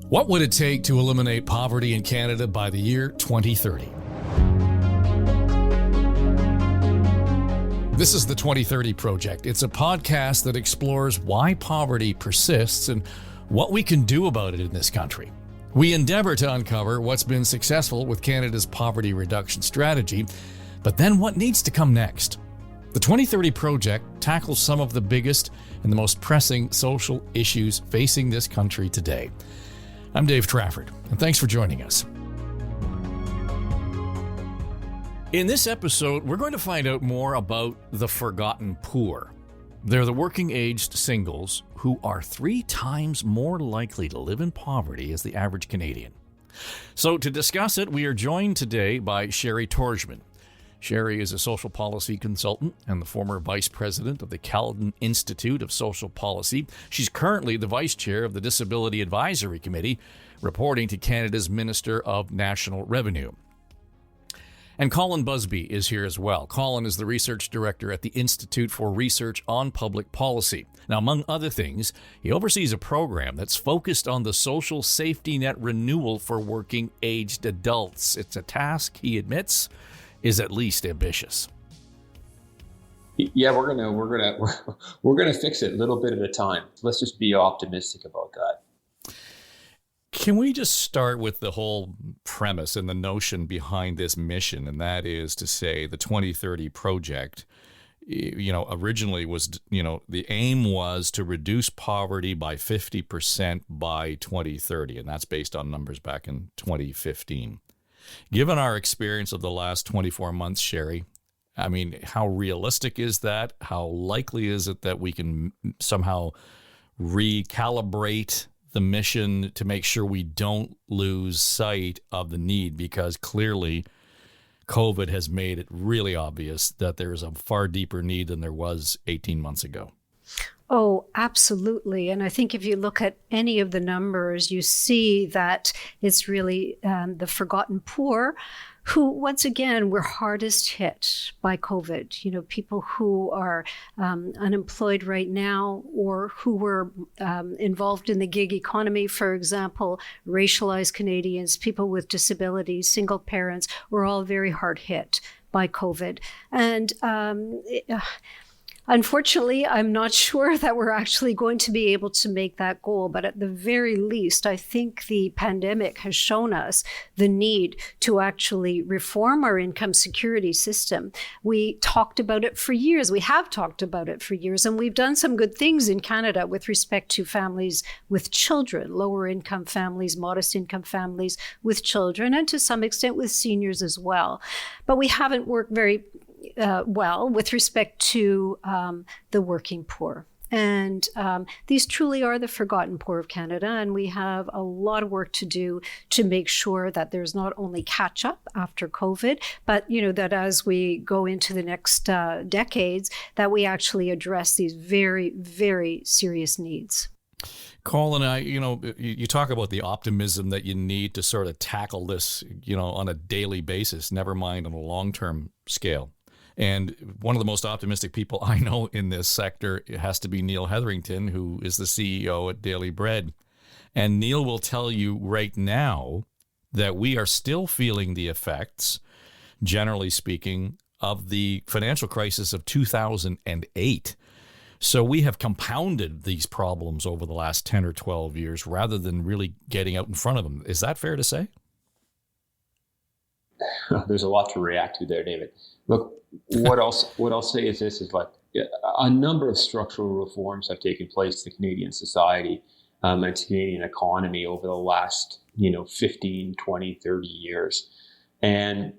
What would it take to eliminate poverty in Canada by the year 2030? This is the 2030 Project. It's a podcast that explores why poverty persists and what we can do about it in this country. We endeavor to uncover what's been successful with Canada's poverty reduction strategy, but then what needs to come next. The 2030 Project tackles some of the biggest and the most pressing social issues facing this country today. I'm Dave Trafford, and thanks for joining us. In this episode, we're going to find out more about the forgotten poor. They're the working-aged singles who are 3 times more likely to live in poverty as the average Canadian. So to discuss it, we are joined today by Sherri Torjman. Sherri is a social policy consultant and the former vice president of the Caledon Institute of Social Policy. She's currently the vice chair of the Disability Advisory Committee, reporting to Canada's Minister of National Revenue. And Colin Busby is here as well. Colin is the research director at the Institute for Research on Public Policy. Now, among other things, he oversees a program that's focused on the social safety net renewal for working-aged adults. It's a task, he admits, is at least ambitious. Yeah, we're gonna fix it a little bit at a time. Let's just be optimistic about that. Can we just start with the whole premise and the notion behind this mission, and that is to say the 2030 Project, originally was, the aim was to reduce poverty by 50% by 2030, and that's based on numbers back in 2015. Given our experience of the last 24 months, Sherri, I mean, how realistic is that? How likely is it that we can somehow recalibrate the mission to make sure we don't lose sight of the need? Because clearly COVID has made it really obvious that there is a far deeper need than there was 18 months ago. Oh, absolutely. And I think if you look at any of the numbers, you see that it's really the forgotten poor who, once again, were hardest hit by COVID. People who are unemployed right now, or who were involved in the gig economy, for example, racialized Canadians, people with disabilities, single parents, were all very hard hit by COVID. And unfortunately, I'm not sure that we're actually going to be able to make that goal, but at the very least, I think the pandemic has shown us the need to actually reform our income security system. We talked about it for years. We have talked about it for years, and we've done some good things in Canada with respect to families with children, lower income families, modest income families with children, and to some extent with seniors as well. But we haven't worked very well with respect to the working poor. And these truly are the forgotten poor of Canada. And we have a lot of work to do to make sure that there's not only catch up after COVID, but, that as we go into the next decades, that we actually address these very, very serious needs. Colin, you talk about the optimism that you need to sort of tackle this, on a daily basis, never mind on a long-term scale. And one of the most optimistic people I know in this sector has to be Neil Hetherington, who is the CEO at Daily Bread. And Neil will tell you right now that we are still feeling the effects, generally speaking, of the financial crisis of 2008. So we have compounded these problems over the last 10 or 12 years rather than really getting out in front of them. Is that fair to say? There's a lot to react to there, David. Look, what I'll say is this: is like a number of structural reforms have taken place to Canadian society and to Canadian economy over the last 15, 20, 30 years. And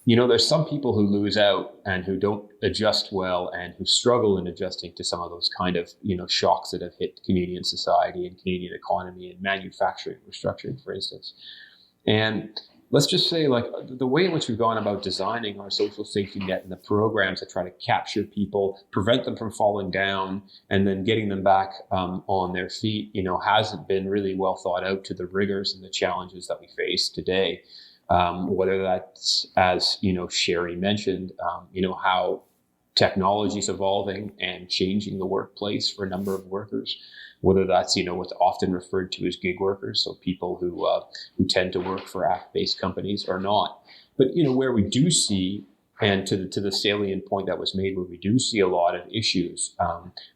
there's some people who lose out and who don't adjust well and who struggle in adjusting to some of those kind of shocks that have hit Canadian society and Canadian economy and manufacturing restructuring, for instance. And let's just say, like, the way in which we've gone about designing our social safety net and the programs that try to capture people, prevent them from falling down, and then getting them back on their feet, hasn't been really well thought out to the rigors and the challenges that we face today. Whether that's, as Sherri mentioned, how technology is evolving and changing the workplace for a number of workers. whether that's, what's often referred to as gig workers, so people who tend to work for act-based companies or not. But, where we do see, and to the salient point that was made, where we do see a lot of issues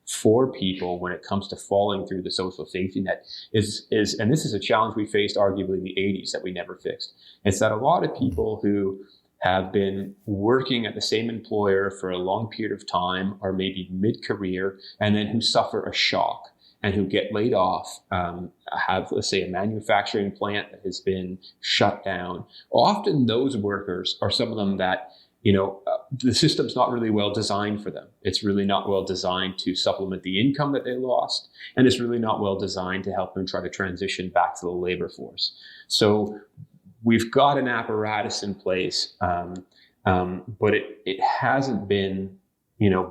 for people when it comes to falling through the social safety net is, and this is a challenge we faced arguably in the 80s that we never fixed. It's that a lot of people who have been working at the same employer for a long period of time, or maybe mid-career, and then who suffer a shock and who get laid off, have, let's say, a manufacturing plant that has been shut down. Often those workers are some of them that, the system's not really well designed for them. It's really not well designed to supplement the income that they lost, and it's really not well designed to help them try to transition back to the labor force. So we've got an apparatus in place, but it hasn't been,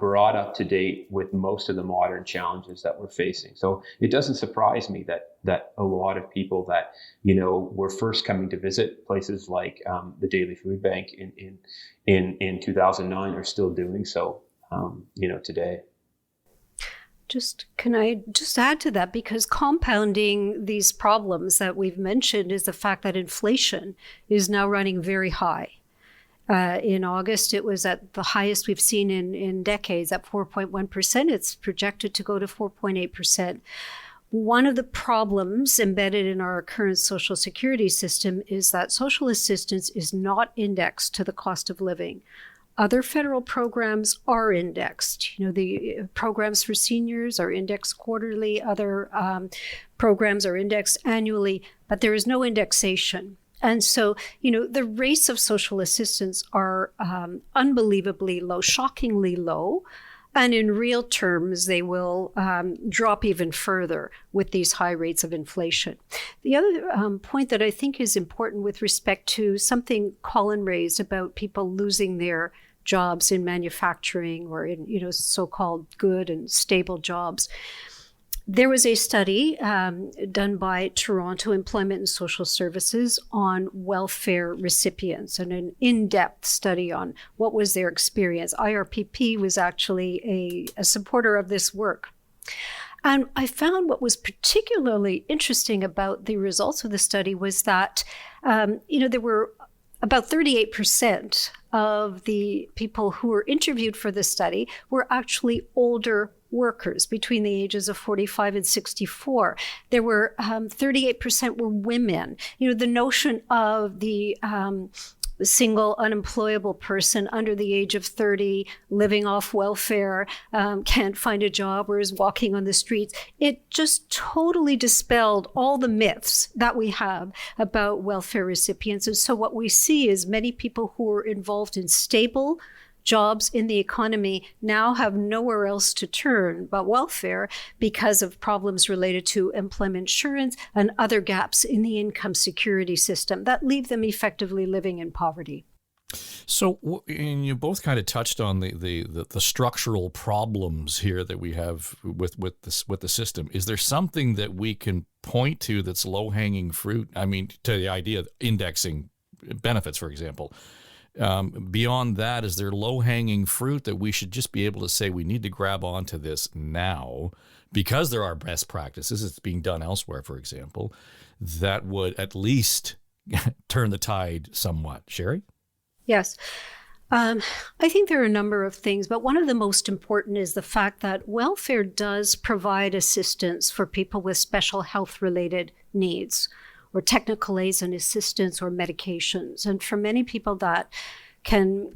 brought up to date with most of the modern challenges that we're facing. So it doesn't surprise me that a lot of people that, were first coming to visit places like the Daily Food Bank in 2009 are still doing so, today. Can I just add to that? Because compounding these problems that we've mentioned is the fact that inflation is now running very high. In August, it was at the highest we've seen in decades, at 4.1%. It's projected to go to 4.8%. One of the problems embedded in our current social security system is that social assistance is not indexed to the cost of living. Other federal programs are indexed. The programs for seniors are indexed quarterly. Other programs are indexed annually, but there is no indexation. And so, the rates of social assistance are unbelievably low, shockingly low. And in real terms, they will drop even further with these high rates of inflation. The other point that I think is important with respect to something Colin raised about people losing their jobs in manufacturing or in, so-called good and stable jobs. There was a study done by Toronto Employment and Social Services on welfare recipients, and an in-depth study on what was their experience. IRPP was actually a supporter of this work. And I found what was particularly interesting about the results of the study was that, there were about 38% of the people who were interviewed for the study were actually older workers between the ages of 45 and 64. There were 38% were women. The notion of the single unemployable person under the age of 30 living off welfare, can't find a job or is walking on the streets. It just totally dispelled all the myths that we have about welfare recipients. And so what we see is many people who are involved in stable jobs in the economy now have nowhere else to turn but welfare because of problems related to employment insurance and other gaps in the income security system that leave them effectively living in poverty. So, and you both kind of touched on the structural problems here that we have with the system. Is there something that we can point to that's low-hanging fruit? I mean, to the idea of indexing benefits, for example. Beyond that, is there low-hanging fruit that we should just be able to say we need to grab onto this now because there are best practices, it's being done elsewhere, for example, that would at least turn the tide somewhat? Sherri? Yes. I think there are a number of things, but one of the most important is the fact that welfare does provide assistance for people with special health-related needs, or technical aids and assistance or medications. And for many people that can,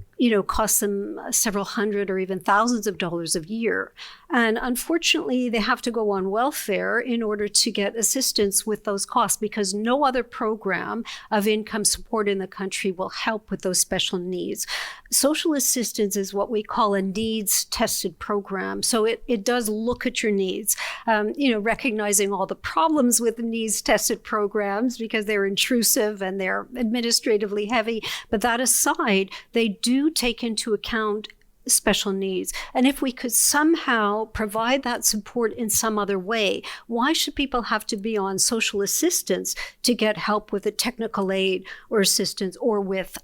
cost them several hundred or even thousands of dollars a year. And unfortunately, they have to go on welfare in order to get assistance with those costs because no other program of income support in the country will help with those special needs. Social assistance is what we call a needs-tested program. So it does look at your needs, recognizing all the problems with the needs-tested programs because they're intrusive and they're administratively heavy. But that aside, they do take into account special needs. And if we could somehow provide that support in some other way, why should people have to be on social assistance to get help with a technical aid or assistance, or with,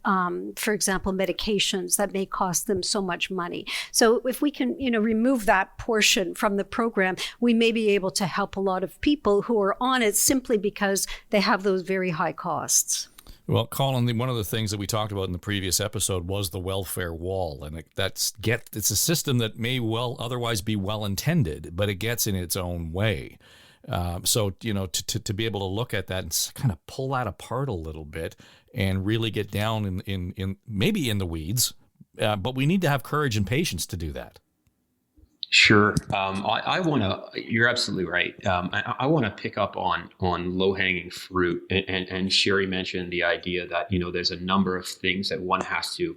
for example, medications that may cost them so much money? So if we can, remove that portion from the program, we may be able to help a lot of people who are on it simply because they have those very high costs. Well, Colin, one of the things that we talked about in the previous episode was the welfare wall, and it's a system that may well otherwise be well intended, but it gets in its own way. So to be able to look at that and kind of pull that apart a little bit and really get down in maybe in the weeds, but we need to have courage and patience to do that. Sure. I want to, you're absolutely right. I want to pick up on low-hanging fruit. And Sherri mentioned the idea that, there's a number of things that one has to,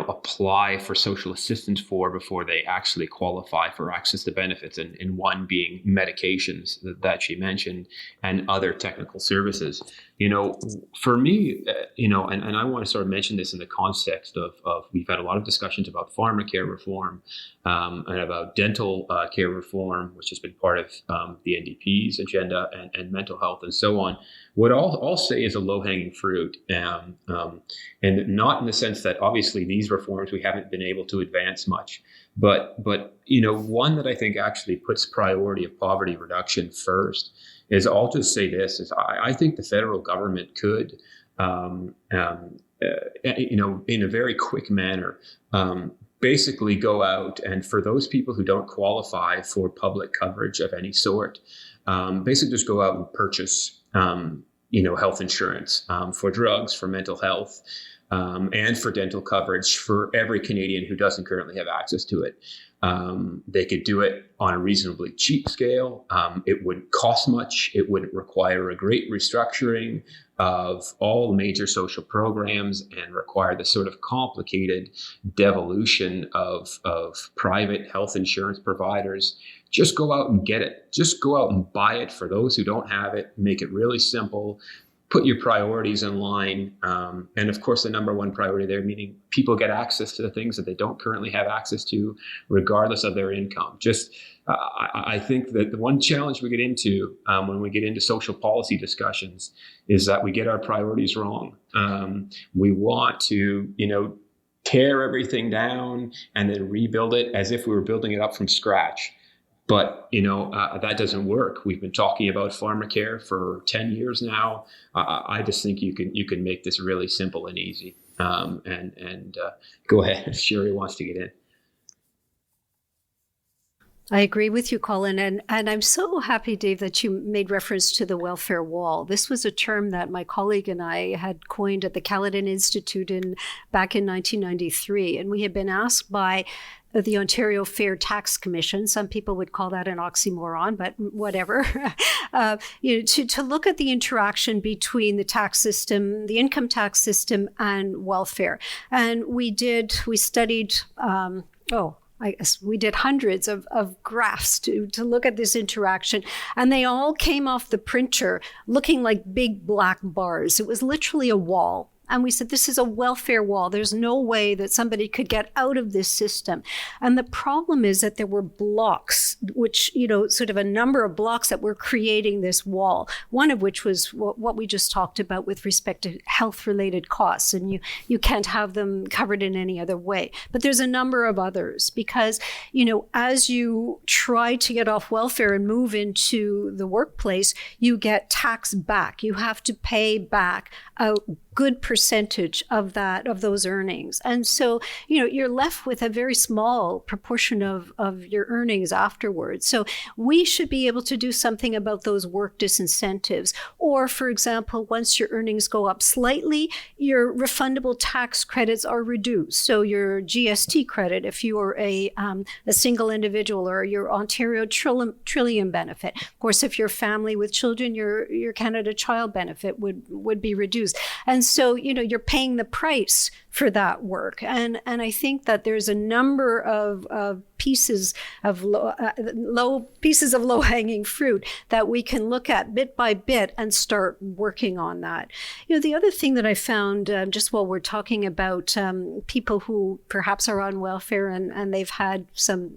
apply for social assistance for before they actually qualify for access to benefits. And one being medications that she mentioned, and other technical services. For me, and I want to sort of mention this in the context of we've had a lot of discussions about pharmacare reform and about dental care reform, which has been part of the NDP's agenda, and mental health and so on. What I'll say is a low-hanging fruit, and not in the sense that obviously these reforms we haven't been able to advance much, but one that I think actually puts priority of poverty reduction first is, I'll just say this, is I think the federal government could, in a very quick manner, basically go out and, for those people who don't qualify for public coverage of any sort, basically just go out and purchase, health insurance for drugs, for mental health, and for dental coverage for every Canadian who doesn't currently have access to it. They could do it on a reasonably cheap scale. It wouldn't cost much. It wouldn't require a great restructuring of all major social programs and require the sort of complicated devolution of private health insurance providers. Just go out and get it. Just go out and buy it for those who don't have it. Make it really simple. Put your priorities in line. And of course, the number one priority there, meaning people get access to the things that they don't currently have access to, regardless of their income. I think that the one challenge we get into when we get into social policy discussions is that we get our priorities wrong. We want to, tear everything down and then rebuild it as if we were building it up from scratch. But, that doesn't work. We've been talking about pharmacare for 10 years now. I just think you can make this really simple and easy. And go ahead if Sherri wants to get in. I agree with you, Colin. And I'm so happy, Dave, that you made reference to the welfare wall. This was a term that my colleague and I had coined at the Caledon Institute back in 1993. And we had been asked by the Ontario Fair Tax Commission, some people would call that an oxymoron, but whatever, to look at the interaction between the tax system, the income tax system, and welfare. And we studied, I guess we did hundreds of graphs to look at this interaction, and they all came off the printer looking like big black bars. It was literally a wall. And we said, this is a welfare wall. There's no way that somebody could get out of this system. And the problem is that there were blocks, which, sort of a number of blocks that were creating this wall, one of which was what we just talked about with respect to health-related costs. And you can't have them covered in any other way. But there's a number of others because, as you try to get off welfare and move into the workplace, you get taxed back. You have to pay back a good percentage of those earnings. And so, you're left with a very small proportion of your earnings afterwards. So we should be able to do something about those work disincentives. Or, for example, once your earnings go up slightly, your refundable tax credits are reduced. So your GST credit, if you are a single individual, or your Ontario Trillium benefit. Of course, if you're a family with children, your Canada Child benefit would be reduced. And so, you're paying the price for that work. And I think that there's a number of pieces of low-hanging fruit that we can look at bit by bit and start working on that. The other thing that I found just while we're talking about people who perhaps are on welfare and they've had some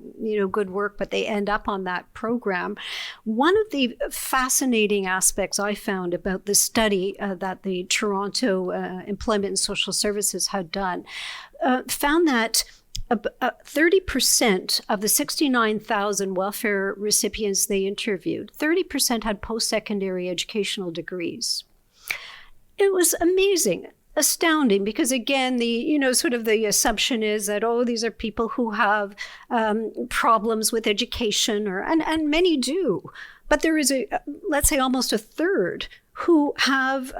good work, but they end up on that program. One of the fascinating aspects I found about the study that the Toronto Employment and Social Services had done found that 30% of the 69,000 welfare recipients they interviewed, 30% had post-secondary educational degrees. It was amazing, astounding, because again, the assumption is that, these are people who have problems with education, and many do. But there is let's say almost a third who have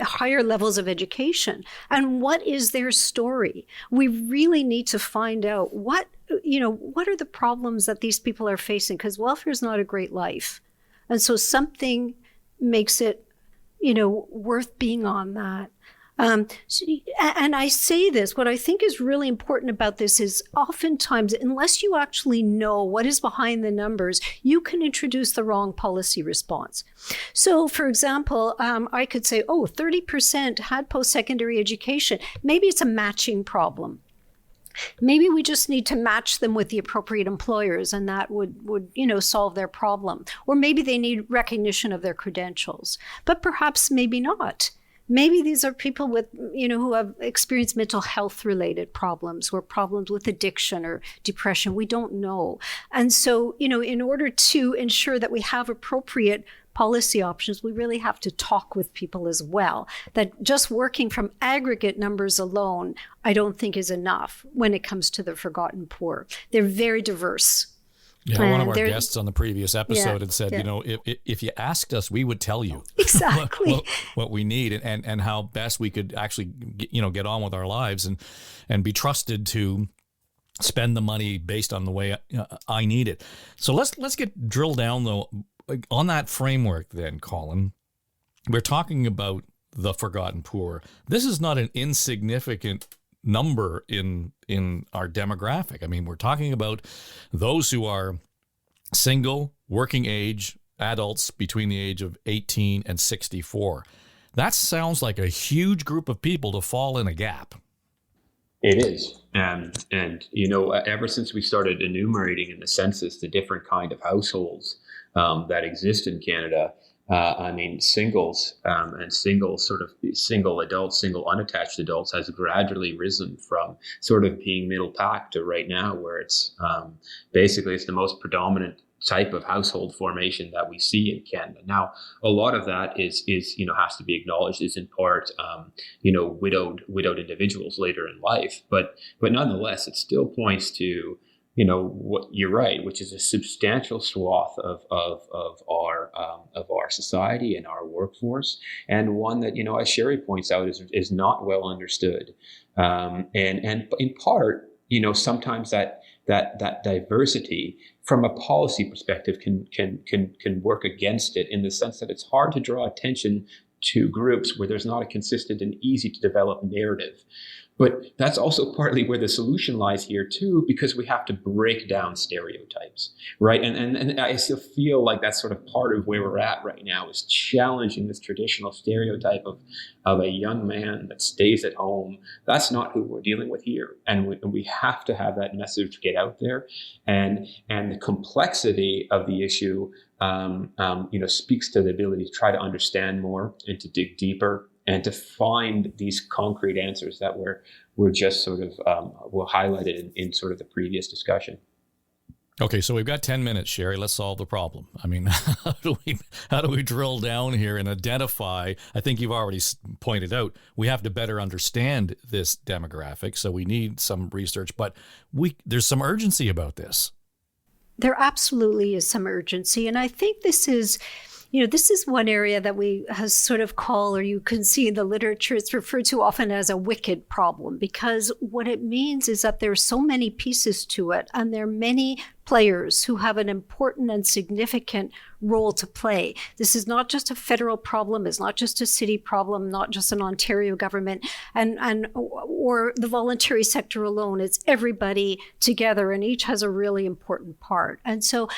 higher levels of education. And what is their story? We really need to find out what are the problems that these people are facing, because welfare is not a great life. And so something makes it, worth being on that. And I say this, what I think is really important about this is oftentimes, unless you actually know what is behind the numbers, you can introduce the wrong policy response. So, for example, I could say, 30% had post-secondary education. Maybe it's a matching problem. Maybe we just need to match them with the appropriate employers, and that would solve their problem. Or maybe they need recognition of their credentials, but perhaps maybe not. Maybe these are people with, who have experienced mental health related problems or problems with addiction or depression. We don't know. And so, in order to ensure that we have appropriate policy options, we really have to talk with people as well. That just working from aggregate numbers alone, I don't think is enough when it comes to the forgotten poor. They're very diverse. Yeah, one of our guests on the previous episode had said, if you asked us, we would tell you exactly what we need and how best we could actually, get on with our lives and be trusted to spend the money based on the way I need it. So let's get drilled down though on that framework then, Colin. We're talking about the forgotten poor. This is not an insignificant number in our demographic. I mean, we're talking about those who are single, working age adults between the age of 18 and 64. That sounds like a huge group of people to fall in a gap. It is. And ever since we started enumerating in the census the different kind of households that exist in Canada, singles and single adults, single unattached adults has gradually risen from sort of being middle pack to right now where it's basically it's the most predominant type of household formation that we see in Canada. Now, a lot of that is has to be acknowledged is in part widowed individuals later in life, but nonetheless, it still points to what you're right, which is a substantial swath of our society and our workforce, and one that as Sherri points out is not well understood, and in part sometimes that diversity from a policy perspective can work against it in the sense that it's hard to draw attention to groups where there's not a consistent and easy to develop narrative. But that's also partly where the solution lies here too, because we have to break down stereotypes, right? And I still feel like that's sort of part of where we're at right now is challenging this traditional stereotype of a young man that stays at home. That's not who we're dealing with here. And we have to have that message get out there. And the complexity of the issue, speaks to the ability to try to understand more and to dig deeper and to find these concrete answers that were just sort of were highlighted in sort of the previous discussion. Okay, so we've got 10 minutes, Sherri. Let's solve the problem. I mean, how do we drill down here and identify? I think you've already pointed out we have to better understand this demographic, so we need some research. But there's some urgency about this. There absolutely is some urgency, and I think this is. this is one area that we has sort of call, or you can see in the literature, it's referred to often as a wicked problem, because what it means is that there's so many pieces to it, and there are many players who have an important and significant role to play. This is not just a federal problem, it's not just a city problem, not just an Ontario government or the voluntary sector alone. It's everybody together, and each has a really important part. And so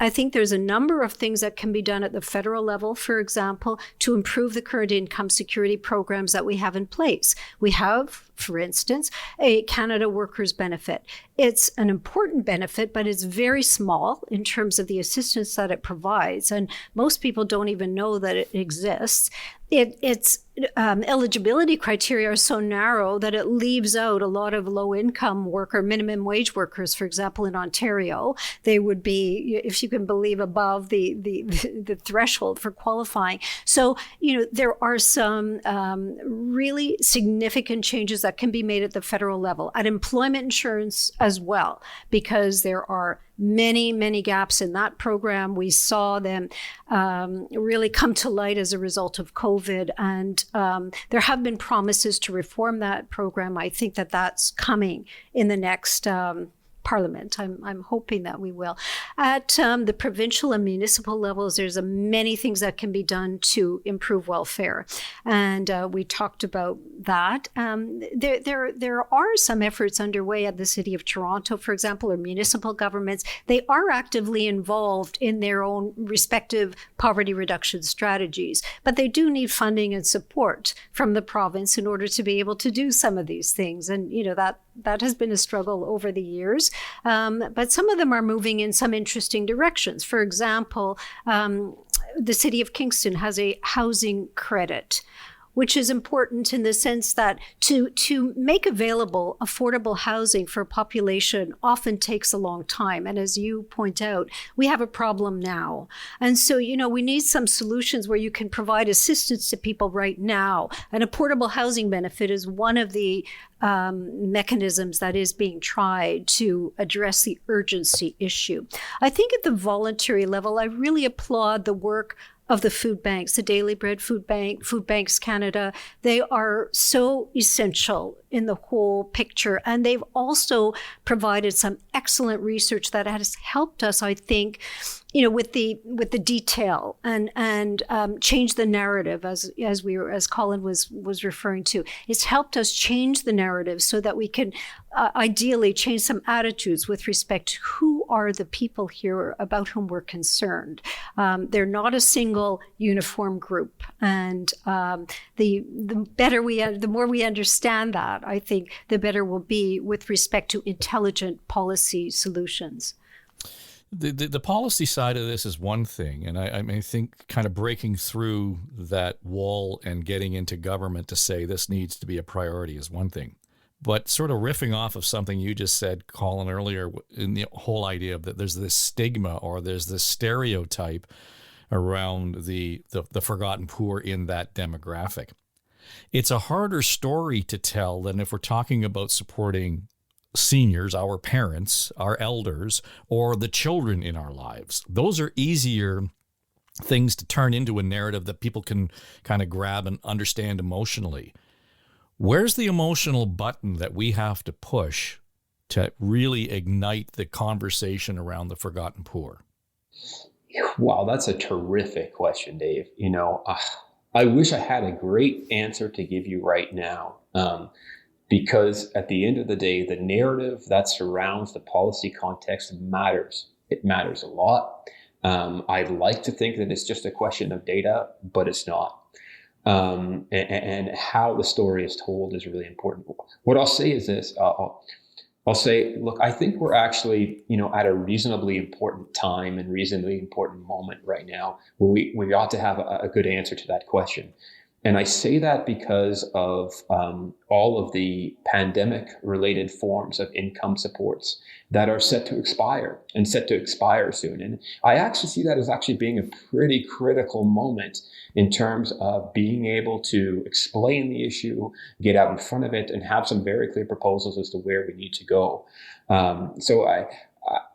I think there's a number of things that can be done at the federal level, for example, to improve the current income security programs that we have in place. We have, for instance, a Canada Workers Benefit. It's an important benefit, but it's very small in terms of the assistance that it provides. And most people don't even know that it exists. Its eligibility criteria are so narrow that it leaves out a lot of low-income worker, minimum wage workers, for example, in Ontario. They would be, if you can believe, above the threshold for qualifying. So, there are some really significant changes that can be made at the federal level, at employment insurance as well, because there are many, many gaps in that program. We saw them really come to light as a result of COVID. And there have been promises to reform that program. I think that that's coming in the next Parliament. I'm hoping that we will. At the provincial and municipal levels, there's many things that can be done to improve welfare, and we talked about that. There are some efforts underway at the City of Toronto, for example, or municipal governments. They are actively involved in their own respective poverty reduction strategies, but they do need funding and support from the province in order to be able to do some of these things. And that has been a struggle over the years. But some of them are moving in some interesting directions. For example, the City of Kingston has a housing credit, which is important in the sense that to make available affordable housing for a population often takes a long time. And as you point out, we have a problem now. And so, we need some solutions where you can provide assistance to people right now. And a portable housing benefit is one of the mechanisms that is being tried to address the urgency issue. I think at the voluntary level, I really applaud the work of the food banks, the Daily Bread Food Bank, Food Banks Canada. They are so essential in the whole picture. And they've also provided some excellent research that has helped us, I think, with the detail and change the narrative, as Colin was referring to. It's helped us change the narrative so that we can ideally change some attitudes with respect to who are the people here about whom we're concerned. They're not a single uniform group, and the more we understand that, I think the better we'll be with respect to intelligent policy solutions. The policy side of this is one thing, and I think kind of breaking through that wall and getting into government to say this needs to be a priority is one thing. But sort of riffing off of something you just said, Colin, earlier, in the whole idea of that there's this stigma or there's this stereotype around the forgotten poor in that demographic. It's a harder story to tell than if we're talking about supporting seniors, our parents, our elders, or the children in our lives. Those are easier things to turn into a narrative that people can kind of grab and understand emotionally. Where's the emotional button that we have to push to really ignite the conversation around the forgotten poor? Wow, that's a terrific question, Dave. I wish I had a great answer to give you right now. Because at the end of the day, the narrative that surrounds the policy context matters. It matters a lot. I'd like to think that it's just a question of data, but it's not. And how the story is told is really important. What I'll say is this. I'll say, look, I think we're actually, at a reasonably important time and reasonably important moment right now where we ought to have a good answer to that question. And I say that because of all of the pandemic-related forms of income supports that are set to expire soon. And I actually see that as actually being a pretty critical moment in terms of being able to explain the issue, get out in front of it, and have some very clear proposals as to where we need to go. So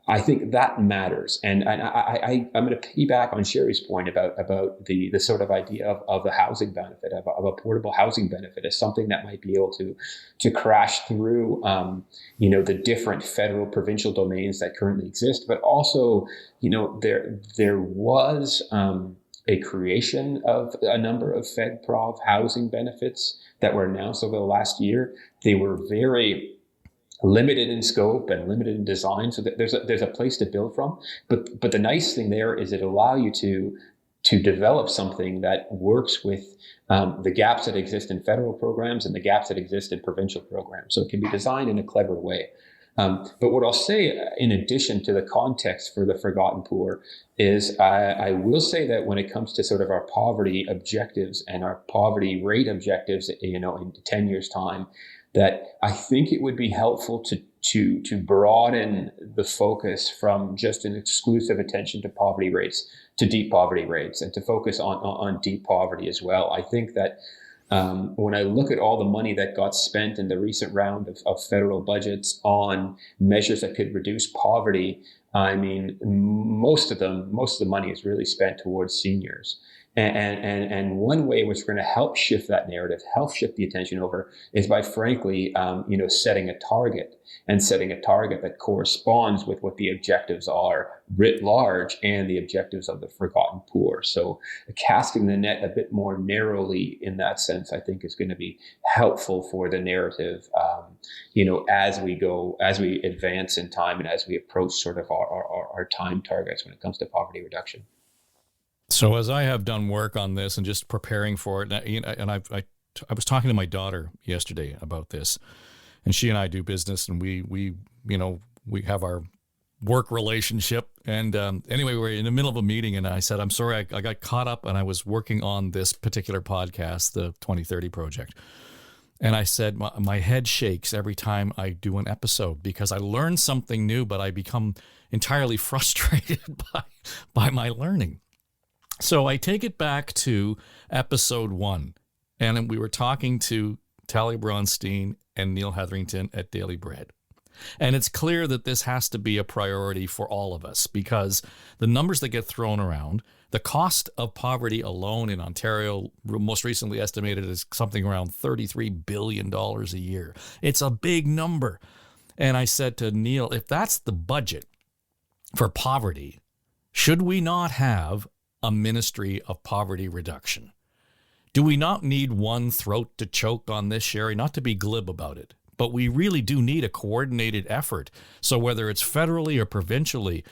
I think that matters. And I'm going to piggyback on Sherri's point about the sort of idea of the housing benefit, of a portable housing benefit as something that might be able to crash through, the different federal, provincial domains that currently exist. But also, there was a creation of a number of FedProv housing benefits that were announced over the last year. They were very limited in scope and limited in design, so that there's a place to build from. But the nice thing there is it allows you to develop something that works with the gaps that exist in federal programs and the gaps that exist in provincial programs. So it can be designed in a clever way. But what I'll say, in addition to the context for the forgotten poor, is I will say that when it comes to sort of our poverty objectives and our poverty rate objectives, in 10 years' time, that I think it would be helpful to broaden the focus from just an exclusive attention to poverty rates to deep poverty rates, and to focus on deep poverty as well. I think that when I look at all the money that got spent in the recent round of federal budgets on measures that could reduce poverty, I mean, most of the money is really spent towards seniors. And one way in which we're going to help shift that narrative, help shift the attention over, is by frankly, setting a target that corresponds with what the objectives are writ large and the objectives of the forgotten poor. So casting the net a bit more narrowly in that sense, I think, is going to be helpful for the narrative, as we advance in time and as we approach sort of our time targets when it comes to poverty reduction. So as I have done work on this and just preparing for it, and I was talking to my daughter yesterday about this, and she and I do business, and we have our work relationship. And anyway, we were in the middle of a meeting, and I said, I'm sorry, I got caught up, and I was working on this particular podcast, the 2030 Project. And I said, my head shakes every time I do an episode because I learn something new, but I become entirely frustrated by my learning. So I take it back to episode 1, and we were talking to Talia Bronstein and Neil Hetherington at Daily Bread. And it's clear that this has to be a priority for all of us because the numbers that get thrown around, the cost of poverty alone in Ontario, most recently estimated as something around $33 billion a year. It's a big number. And I said to Neil, if that's the budget for poverty, should we not have a ministry of poverty reduction? Do we not need one throat to choke on this, Sherri? Not to be glib about it, but we really do need a coordinated effort. So whether it's federally or provincially,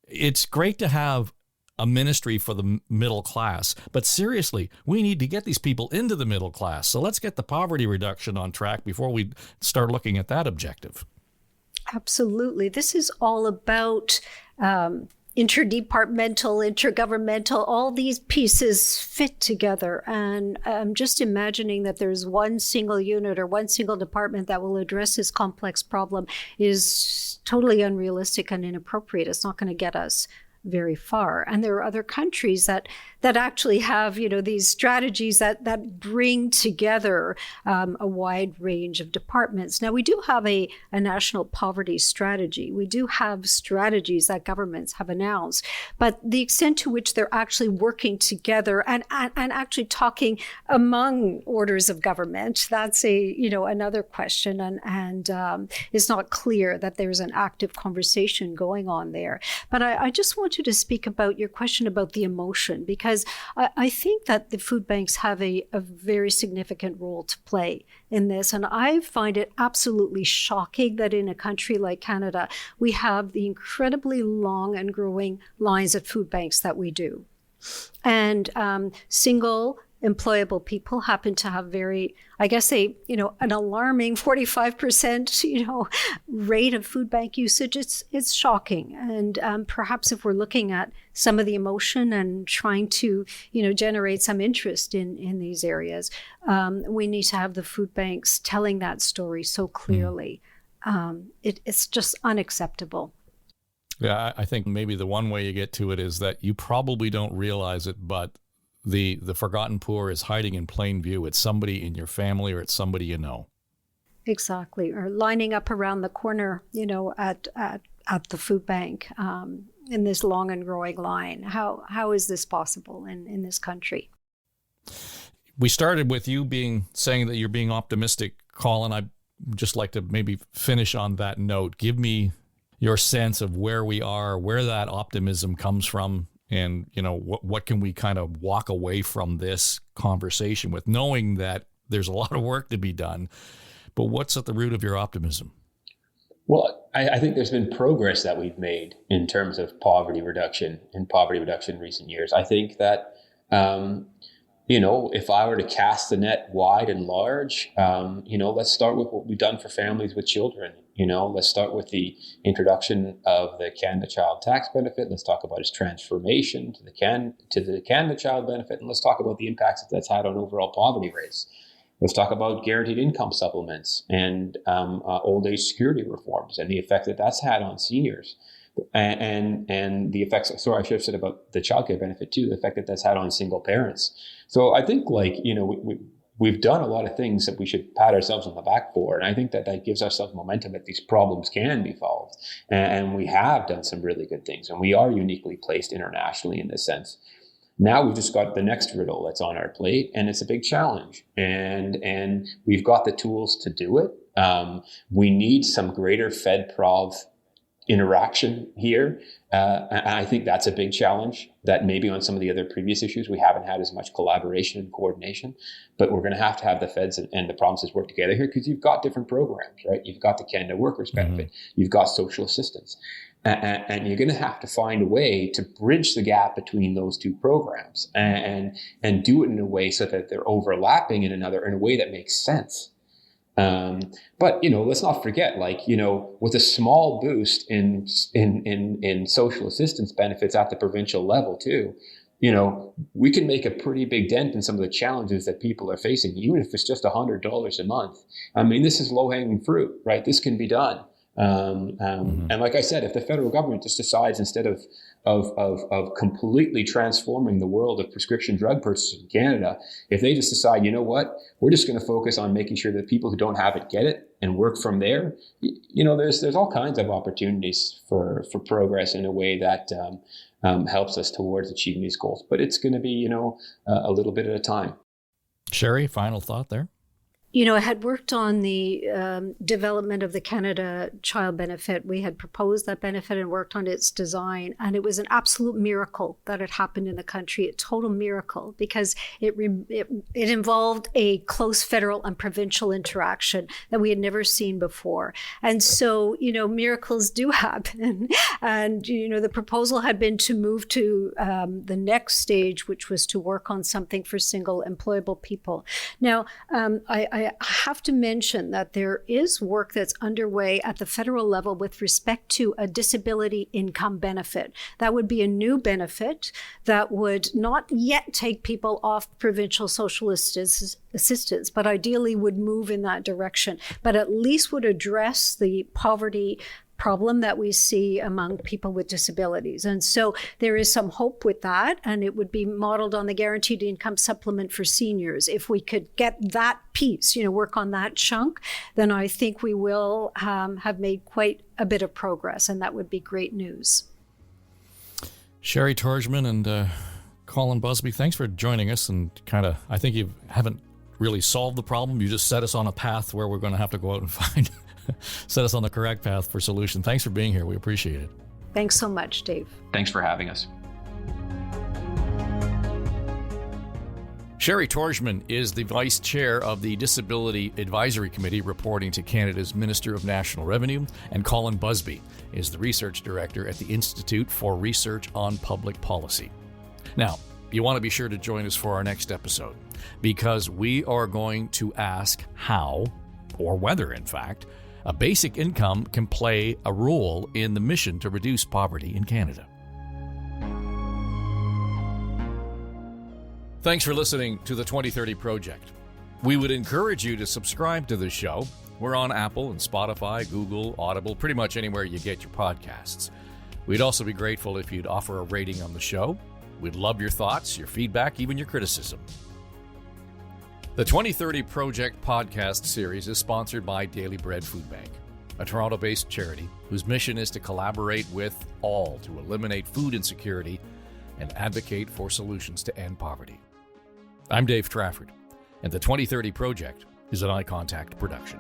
it's great to have a ministry for the middle class, but seriously, we need to get these people into the middle class. So let's get the poverty reduction on track before we start looking at that objective. Absolutely. This is all about interdepartmental, intergovernmental, all these pieces fit together. And I'm just imagining that there's one single unit or one single department that will address this complex problem is totally unrealistic and inappropriate. It's not going to get us very far. And there are other countries that actually have, these strategies that bring together a wide range of departments. Now, we do have a national poverty strategy. We do have strategies that governments have announced, but the extent to which they're actually working together and actually talking among orders of government, that's another question. And it's not clear that there's an active conversation going on there. But I just want you to speak about your question about the emotion, because I think that the food banks have a very significant role to play in this. And I find it absolutely shocking that in a country like Canada, we have the incredibly long and growing lines at food banks that we do. And single employable people happen to have very, I guess, an alarming 45%, rate of food bank usage. It's shocking. And perhaps if we're looking at some of the emotion and trying to, generate some interest in these areas, we need to have the food banks telling that story so clearly. It's just unacceptable. Yeah, I think maybe the one way you get to it is that you probably don't realize it, but the forgotten poor is hiding in plain view. It's somebody in your family or it's somebody you know. Exactly. Or lining up around the corner, at at the food bank in this long and growing line. How is this possible in this country? We started with you saying that you're being optimistic, Colin. I'd just like to maybe finish on that note. Give me your sense of where we are, where that optimism comes from, and what can we kind of walk away from this conversation with, knowing that there's a lot of work to be done. But what's at the root of your optimism? Well, I think there's been progress that we've made in terms of poverty reduction in recent years. I think that, if I were to cast the net wide and large, let's start with what we've done for families with children. Let's start with the introduction of the Canada Child Tax Benefit. Let's talk about its transformation to the Canada Child Benefit, and let's talk about the impacts that that's had on overall poverty rates. Let's talk about guaranteed income supplements and old age security reforms and the effect that that's had on seniors, and the effects. Sorry, I should have said about the childcare benefit too. The effect that that's had on single parents. So I think, we've done a lot of things that we should pat ourselves on the back for, and I think that gives ourselves momentum that these problems can be solved, and we have done some really good things, and we are uniquely placed internationally in this sense. Now we've just got the next hurdle that's on our plate, and it's a big challenge, and we've got the tools to do it. We need some greater Fed-Prov interaction here. And I think that's a big challenge that maybe on some of the other previous issues, we haven't had as much collaboration and coordination, but we're going to have the feds and the provinces work together here, because you've got different programs, right? You've got the Canada Workers Benefit, you've got social assistance, and you're going to have to find a way to bridge the gap between those two programs and do it in a way so that they're overlapping in a way that makes sense. But let's not forget, with a small boost in social assistance benefits at the provincial level too, we can make a pretty big dent in some of the challenges that people are facing, even if it's just $100 a month. I mean, this is low-hanging fruit, right? This can be done. And like I said, if the federal government just decides, instead of completely transforming the world of prescription drug purchases in Canada, if they just decide, we're just going to focus on making sure that people who don't have it get it and work from there, there's all kinds of opportunities for progress in a way that helps us towards achieving these goals. But it's going to be, a little bit at a time. Sherri, final thought there? I had worked on the development of the Canada Child Benefit. We had proposed that benefit and worked on its design. And it was an absolute miracle that it happened in the country, a total miracle, because it involved a close federal and provincial interaction that we had never seen before. And so, miracles do happen. And, the proposal had been to move to the next stage, which was to work on something for single employable people. Now, I have to mention that there is work that's underway at the federal level with respect to a disability income benefit. That would be a new benefit that would not yet take people off provincial social assistance, but ideally would move in that direction, but at least would address the poverty problem that we see among people with disabilities. And so there is some hope with that, and it would be modeled on the guaranteed income supplement for seniors. If we could get that piece, work on that chunk, then I think we will have made quite a bit of progress, and that would be great news. Sherri Torjman and Colin Busby, thanks for joining us, and I think you haven't really solved the problem. You just set us on a path where we're going to have to go out and set us on the correct path for solution. Thanks for being here. We appreciate it. Thanks so much, Dave. Thanks for having us. Sherri Torjman is the Vice Chair of the Disability Advisory Committee, reporting to Canada's Minister of National Revenue, and Colin Busby is the Research Director at the Institute for Research on Public Policy. Now, you want to be sure to join us for our next episode, because we are going to ask how, or whether, in fact, a basic income can play a role in the mission to reduce poverty in Canada. Thanks for listening to the 2030 Project. We would encourage you to subscribe to the show. We're on Apple and Spotify, Google, Audible, pretty much anywhere you get your podcasts. We'd also be grateful if you'd offer a rating on the show. We'd love your thoughts, your feedback, even your criticism. The 2030 Project podcast series is sponsored by Daily Bread Food Bank. a Toronto-based charity whose mission is to collaborate with all to eliminate food insecurity and advocate for solutions to end poverty. I'm Dave Trafford, and the 2030 Project is an Eye Contact production.